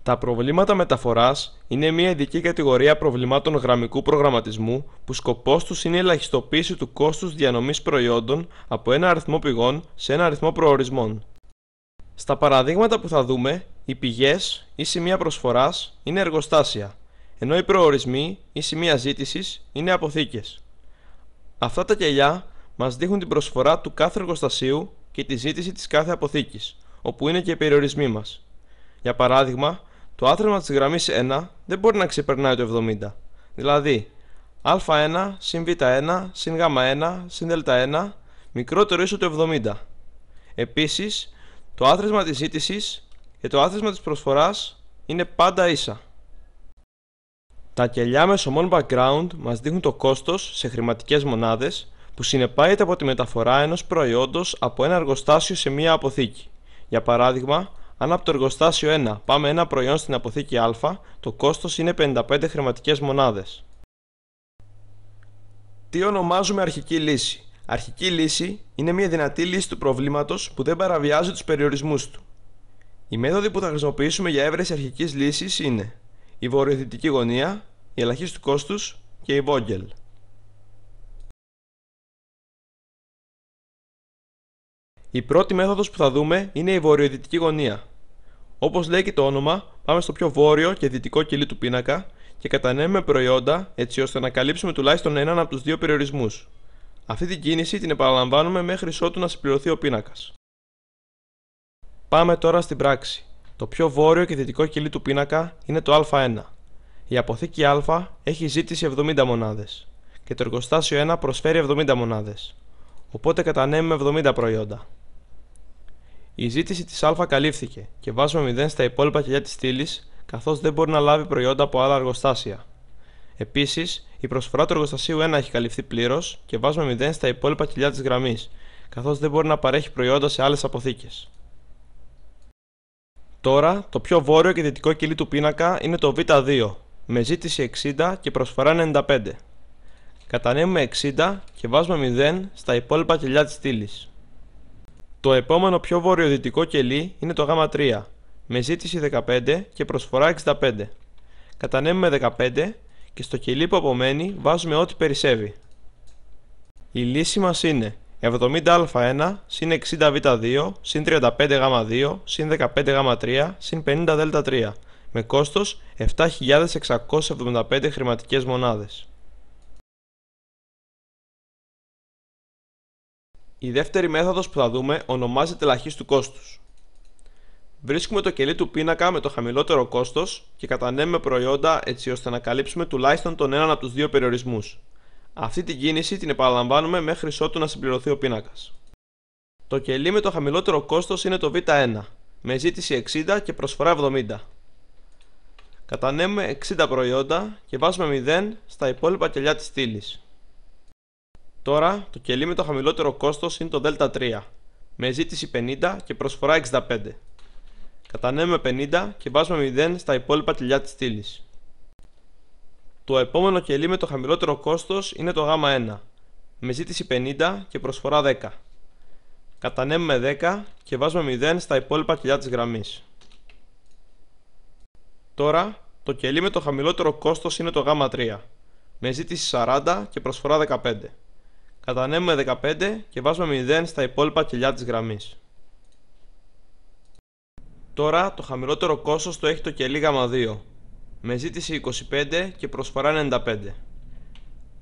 Τα προβλήματα μεταφοράς είναι μια ειδική κατηγορία προβλημάτων γραμμικού προγραμματισμού που σκοπός τους είναι η ελαχιστοποίηση του κόστους διανομής προϊόντων από ένα αριθμό πηγών σε ένα αριθμό προορισμών. Στα παραδείγματα που θα δούμε, οι πηγές ή σημεία προσφοράς είναι εργοστάσια, ενώ οι προορισμοί ή σημεία ζήτησης είναι αποθήκες. Αυτά τα κελιά μας δείχνουν την προσφορά του κάθε εργοστασίου και τη ζήτηση της κάθε αποθήκης, όπου είναι και οι περιορισμοί μας. Για παράδειγμα, το άθροισμα της γραμμής 1 δεν μπορεί να ξεπερνάει το 70, δηλαδή α1 συν β1 συν γ1 συν δ1 μικρότερο ίσο του 70. Επίσης, το άθροισμα της ζήτησης και το άθροισμα της προσφοράς είναι πάντα ίσα. Τα κελιά με σωμών background μας δείχνουν το κόστος σε χρηματικές μονάδες που συνεπάγεται από τη μεταφορά ενός προϊόντος από ένα εργοστάσιο σε μία αποθήκη. Για παράδειγμα, αν από το εργοστάσιο 1 πάμε ένα προϊόν στην αποθήκη α, το κόστος είναι 55 χρηματικές μονάδες. Τι ονομάζουμε αρχική λύση? Αρχική λύση είναι μια δυνατή λύση του προβλήματος που δεν παραβιάζει τους περιορισμούς του. Οι μέθοδοι που θα χρησιμοποιήσουμε για έβρεση αρχικής λύσης είναι η βορειοδυτική γωνία, η ελαχίστου κόστους και η Vogel. Η πρώτη μέθοδος που θα δούμε είναι η βορειοδυτική γωνία. Όπως λέει και το όνομα, πάμε στο πιο βόρειο και δυτικό κελί του πίνακα και κατανέμουμε προϊόντα έτσι ώστε να καλύψουμε τουλάχιστον έναν από τους δύο περιορισμούς. Αυτή την κίνηση την επαναλαμβάνουμε μέχρι ότου να συμπληρωθεί ο πίνακας. Πάμε τώρα στην πράξη. Το πιο βόρειο και δυτικό κελί του πίνακα είναι το α1. Η αποθήκη α έχει ζήτηση 70 μονάδες και το εργοστάσιο 1 προσφέρει 70 μονάδες. Οπότε κατανέμουμε 70 προϊόντα. Η ζήτηση της α καλύφθηκε και βάζουμε 0 στα υπόλοιπα κελιά της στήλης, καθώς δεν μπορεί να λάβει προϊόντα από άλλα εργοστάσια. Επίσης, η προσφορά του εργοστασίου 1 έχει καλυφθεί πλήρως και βάζουμε 0 στα υπόλοιπα κελιά της γραμμής, καθώς δεν μπορεί να παρέχει προϊόντα σε άλλες αποθήκες. Τώρα, το πιο βόρειο και δυτικό κελί του πίνακα είναι το β2, με ζήτηση 60 και προσφορά 95. Κατανέμουμε 60 και βάζουμε 0 στα υπόλοιπα κελιά της στήλης. Το επόμενο πιο βορειοδυτικό κελί είναι το γ3, με ζήτηση 15 και προσφορά 65. Κατανέμουμε 15 και στο κελί που απομένει βάζουμε ό,τι περισσεύει. Η λύση μας είναι 70α1 συν 60β2 συν 35γ2 συν 15γ3 συν 50δ3 με κόστος 7.675 χρηματικές μονάδες. Η δεύτερη μέθοδος που θα δούμε ονομάζεται ελαχίστου κόστους. Βρίσκουμε το κελί του πίνακα με το χαμηλότερο κόστος και κατανέμουμε προϊόντα έτσι ώστε να καλύψουμε τουλάχιστον τον έναν από τους δύο περιορισμούς. Αυτή την κίνηση την επαναλαμβάνουμε μέχρι ότου να συμπληρωθεί ο πίνακας. Το κελί με το χαμηλότερο κόστος είναι το β1, με ζήτηση 60 και προσφορά 70. Κατανέμουμε 60 προϊόντα και βάζουμε 0 στα υπόλοιπα κελιά της στήλης. Τώρα, το κελί με το χαμηλότερο κόστος είναι το δ3, με ζήτηση 50 και προσφορά 65. Κατανέμουμε 50 και βάζουμε 0 στα υπόλοιπα κελιά της στήλης. Το επόμενο κελί με το χαμηλότερο κόστος είναι το γ1, με ζήτηση 50 και προσφορά 10. Κατανέμουμε 10 και βάζουμε 0 στα υπόλοιπα κελιά της γραμμής. Τώρα, το κελί με το χαμηλότερο κόστος είναι το γ3, με ζήτηση 40 και προσφορά 15. Κατανέμουμε 15 και βάζουμε 0 στα υπόλοιπα κελιά της γραμμής. Τώρα, το χαμηλότερο κόστος το έχει το κελί γ2, με ζήτηση 25 και προσφορά 95.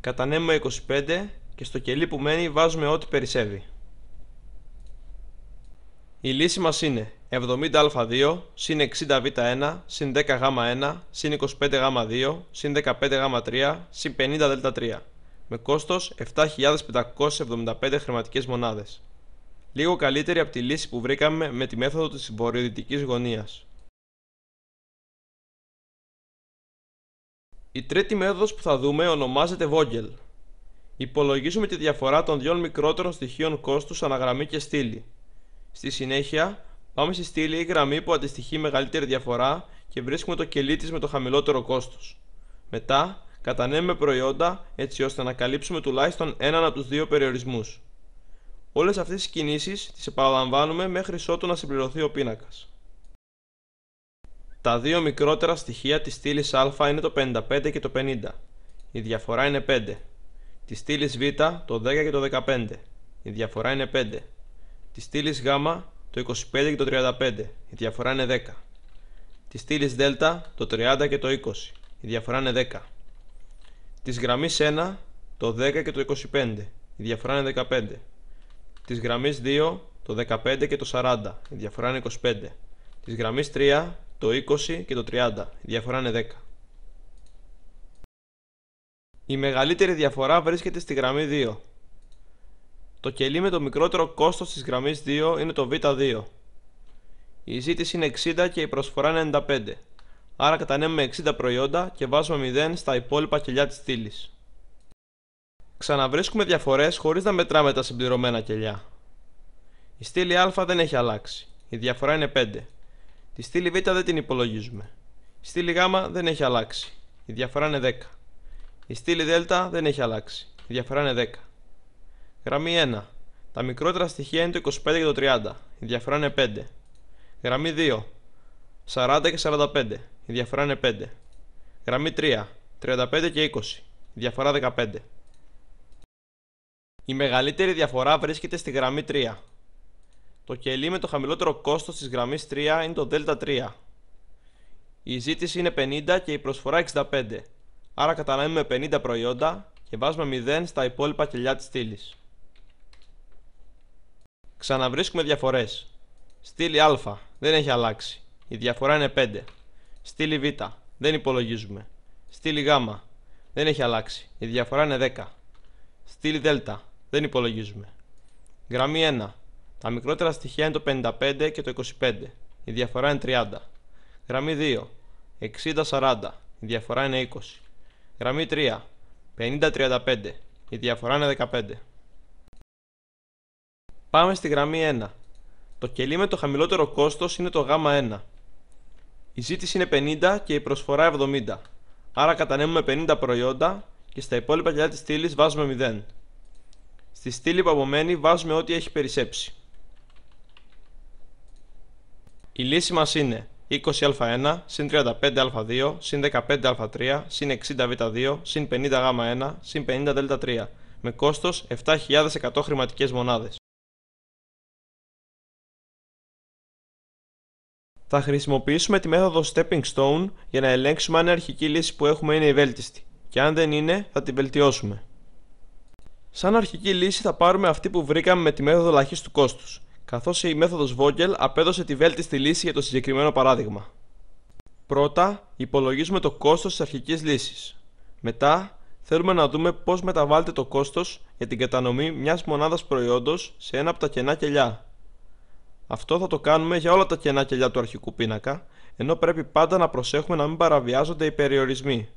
Κατανέμουμε 25 και στο κελί που μένει βάζουμε ό,τι περισσεύει. Η λύση μας είναι 70α2 συν 60β1 συν 10γ1 συν 25γ2 συν 15γ3 συν 50δ3 με κόστος 7.575 χρηματικές μονάδες. Λίγο καλύτερη από τη λύση που βρήκαμε με τη μέθοδο της βορειοδυτικής γωνίας. Η τρίτη μέθοδος που θα δούμε ονομάζεται Vogel. Υπολογίζουμε τη διαφορά των δύο μικρότερων στοιχείων κόστους αναγραμμή και στήλη. Στη συνέχεια, πάμε στη στήλη ή γραμμή που αντιστοιχεί μεγαλύτερη διαφορά και βρίσκουμε το κελί της με το χαμηλότερο κόστος. Μετά, κατανέμουμε προϊόντα έτσι ώστε να καλύψουμε τουλάχιστον έναν από τους δύο περιορισμούς. Όλες αυτές τις κινήσεις τις επαναλαμβάνουμε μέχρι ότου να συμπληρωθεί ο πίνακας. Τα δύο μικρότερα στοιχεία της στήλης α είναι το 55 και το 50. Η διαφορά είναι 5. Της στήλης β το 10 και το 15. Η διαφορά είναι 5. Της στήλης γ το 25 και το 35. Η διαφορά είναι 10. Της στήλης δ το 30 και το 20. Η διαφορά είναι 10. Της γραμμής 1 το 10 και το 25. Η διαφορά είναι 15. Της γραμμής 2 το 15 και το 40. Η διαφορά είναι 25. Της γραμμής 3 το 20 και το 30. Η διαφορά είναι 10. Η μεγαλύτερη διαφορά βρίσκεται στη γραμμή 2. Το κελί με το μικρότερο κόστος της γραμμής 2 είναι το β2. Η ζήτηση είναι 60 και η προσφορά είναι 95. Άρα κατανέμουμε 60 προϊόντα και βάζουμε 0 στα υπόλοιπα κελιά της στήλης. Ξαναβρίσκουμε διαφορές χωρίς να μετράμε τα συμπληρωμένα κελιά. Η στήλη α δεν έχει αλλάξει. Η διαφορά είναι 5. Τη στήλη β δεν την υπολογίζουμε. Η στήλη γ δεν έχει αλλάξει. Η διαφορά είναι 10. Η στήλη δ δεν έχει αλλάξει. Η διαφορά είναι 10. Γραμμή 1. Τα μικρότερα στοιχεία είναι το 25 και το 30. Η διαφορά είναι 5. Γραμμή 2. 40 και 45. Η διαφορά είναι 5. Γραμμή 3. 35 και 20. Η διαφορά 15. Η μεγαλύτερη διαφορά βρίσκεται στη γραμμή 3. Το κελί με το χαμηλότερο κόστος της γραμμής 3 είναι το δ3. Η ζήτηση είναι 50 και η προσφορά 65. Άρα κατανέμουμε 50 προϊόντα και βάζουμε 0 στα υπόλοιπα κελιά της στήλης. Ξαναβρίσκουμε διαφορές. Στήλη α δεν έχει αλλάξει. Η διαφορά είναι 5. Στήλη β δεν υπολογίζουμε. Στήλη γ δεν έχει αλλάξει. Η διαφορά είναι 10. Στήλη δ δεν υπολογίζουμε. Γραμμή 1. Τα μικρότερα στοιχεία είναι το 55 και το 25. Η διαφορά είναι 30. Γραμμή 2. 60-40. Η διαφορά είναι 20. Γραμμή 3. 50-35. Η διαφορά είναι 15. Πάμε στη γραμμή 1. Το κελί με το χαμηλότερο κόστος είναι το γ1. Η ζήτηση είναι 50 και η προσφορά 70. Άρα κατανέμουμε 50 προϊόντα και στα υπόλοιπα κελιά της στήλης βάζουμε 0. Στη στήλη που απομένει βάζουμε ό,τι έχει περισσέψει. Η λύση μας είναι 20α1 συν 35α2 συν 15α3 συν 60β2 συν 50γ1 συν 50δ3 με κόστος 7.100 χρηματικές μονάδες. Θα χρησιμοποιήσουμε τη μέθοδο Stepping Stone για να ελέγξουμε αν η αρχική λύση που έχουμε είναι η βέλτιστη και αν δεν είναι θα την βελτιώσουμε. Σαν αρχική λύση θα πάρουμε αυτή που βρήκαμε με τη μέθοδο λαχίστου κόστους, καθώς η μέθοδος Vogel απέδωσε τη βέλτιστη λύση για το συγκεκριμένο παράδειγμα. Πρώτα, υπολογίζουμε το κόστος της αρχικής λύσης. Μετά, θέλουμε να δούμε πώς μεταβάλλεται το κόστος για την κατανομή μιας μονάδας προϊόντος σε ένα από τα κενά κελιά. Αυτό θα το κάνουμε για όλα τα κενά κελιά του αρχικού πίνακα, ενώ πρέπει πάντα να προσέχουμε να μην παραβιάζονται οι περιορισμοί.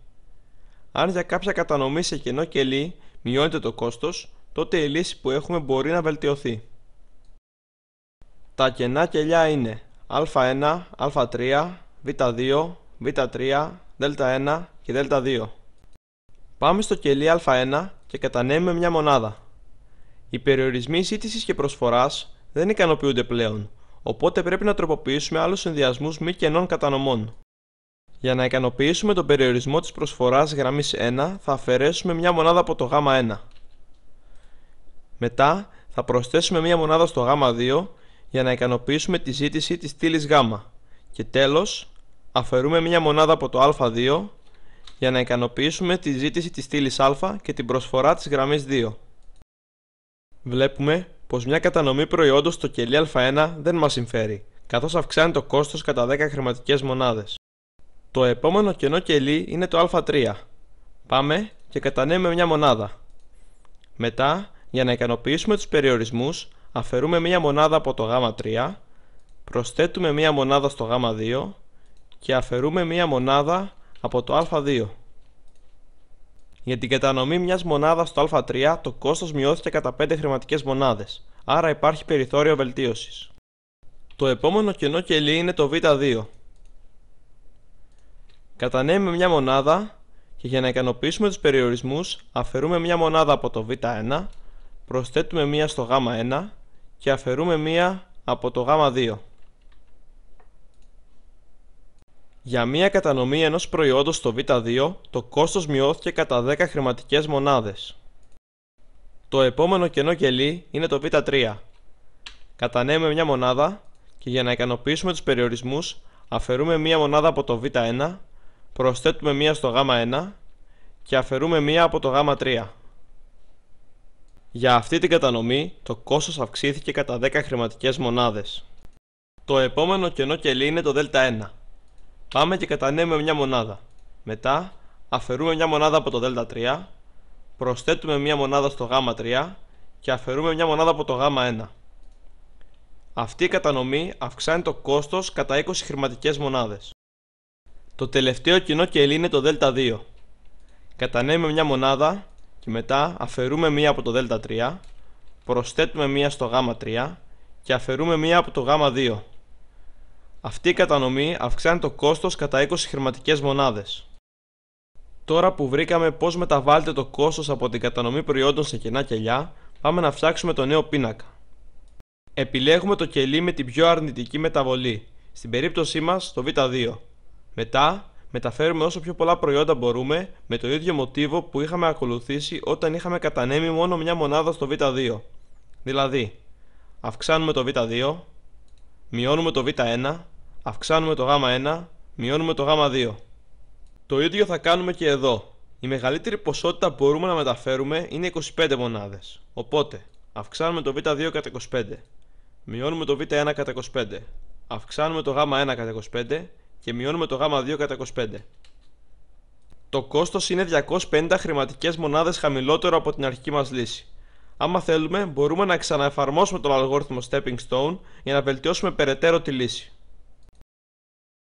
Αν για κάποια κατανομή σε κενό κελί μειώνεται το κόστος, τότε η λύση που έχουμε μπορεί να βελτιωθεί. Τα κενά κελιά είναι α1, α3, β2, β3, δ1 και δ2. Πάμε στο κελί α1 και κατανέμουμε μια μονάδα. Οι περιορισμοί ζήτησης και προσφοράς δεν ικανοποιούνται πλέον, οπότε πρέπει να τροποποιήσουμε άλλους συνδυασμούς μη κενών κατανομών. Για να ικανοποιήσουμε τον περιορισμό της προσφοράς γραμμής 1 θα αφαιρέσουμε μια μονάδα από το γ1. Μετά θα προσθέσουμε μια μονάδα στο γ2 για να ικανοποιήσουμε τη ζήτηση της στήλης γ. Και τέλος αφαιρούμε μια μονάδα από το α2 για να ικανοποιήσουμε τη ζήτηση της στήλης α και την προσφορά της γραμμής 2. Βλέπουμε πως μια κατανομή προϊόντος στο κελί α1 δεν μας συμφέρει, καθώς αυξάνει το κόστος κατά 10 χρηματικές μονάδες. Το επόμενο κενό κελί είναι το α3. Πάμε και κατανέμουμε μια μονάδα. Μετά, για να ικανοποιήσουμε τους περιορισμούς, αφαιρούμε μια μονάδα από το γ3, προσθέτουμε μια μονάδα στο γ2 και αφαιρούμε μια μονάδα από το α2. Για την κατανομή μιας μονάδας στο α3 το κόστος μειώθηκε κατά 5 χρηματικές μονάδες, άρα υπάρχει περιθώριο βελτίωσης. Το επόμενο κενό κελί είναι το β2. Κατανέμουμε μια μονάδα και για να ικανοποιήσουμε τους περιορισμούς αφαιρούμε μια μονάδα από το β1, προσθέτουμε μια στο γ1 και αφαιρούμε μια από το γ2. Για μία κατανομή ενός προϊόντος στο Β2, το κόστος μειώθηκε κατά 10 χρηματικές μονάδες. Το επόμενο κενό κελί είναι το Β3. Κατανέμουμε μια μονάδα και για να ικανοποιήσουμε τους περιορισμούς αφαιρούμε μία μονάδα από το Β1, προσθέτουμε μία στο Γ1 και αφαιρούμε μία από το Γ3. Για αυτή την κατανομή το κόστος αυξήθηκε κατά 10 χρηματικές μονάδες. Το επόμενο κενό κελί είναι το Δ1. Πάμε και κατανέμουμε μια μονάδα. Μετά αφαιρούμε μια μονάδα από το Δ3, προσθέτουμε μια μονάδα στο Γ3 και αφαιρούμε μια μονάδα από το Γ1. Αυτή η κατανομή αυξάνει το κόστος κατά 20 χρηματικές μονάδες. Το τελευταίο κοινό κελί είναι το Δ2. Κατανέμουμε μια μονάδα και μετά αφαιρούμε μία από το Δ3, προσθέτουμε μία στο Γ3 και αφαιρούμε μία από το Γ2. Αυτή η κατανομή αυξάνει το κόστος κατά 20 χρηματικές μονάδες. Τώρα που βρήκαμε πώς μεταβάλλεται το κόστος από την κατανομή προϊόντων σε κενά κελιά, πάμε να φτιάξουμε το νέο πίνακα. Επιλέγουμε το κελί με την πιο αρνητική μεταβολή, στην περίπτωσή μας το Β2. Μετά, μεταφέρουμε όσο πιο πολλά προϊόντα μπορούμε με το ίδιο μοτίβο που είχαμε ακολουθήσει όταν είχαμε κατανέμει μόνο μια μονάδα στο Β2. Δηλαδή, αυξάνουμε το Β2, μειώνουμε το Β1, αυξάνουμε το Γ1, μειώνουμε το Γ2. Το ίδιο θα κάνουμε και εδώ. Η μεγαλύτερη ποσότητα που μπορούμε να μεταφέρουμε είναι 25 μονάδες. Οπότε, αυξάνουμε το Β2 κατά 25, μειώνουμε το Β1 κατά 25, αυξάνουμε το Γ1 κατά 25 και μειώνουμε το Γ2 κατά 25. Το κόστος είναι 250 χρηματικές μονάδες χαμηλότερο από την αρχική μας λύση. Άμα θέλουμε, μπορούμε να ξαναεφαρμόσουμε τον αλγόριθμο Stepping Stone για να βελτιώσουμε περαιτέρω τη λύση.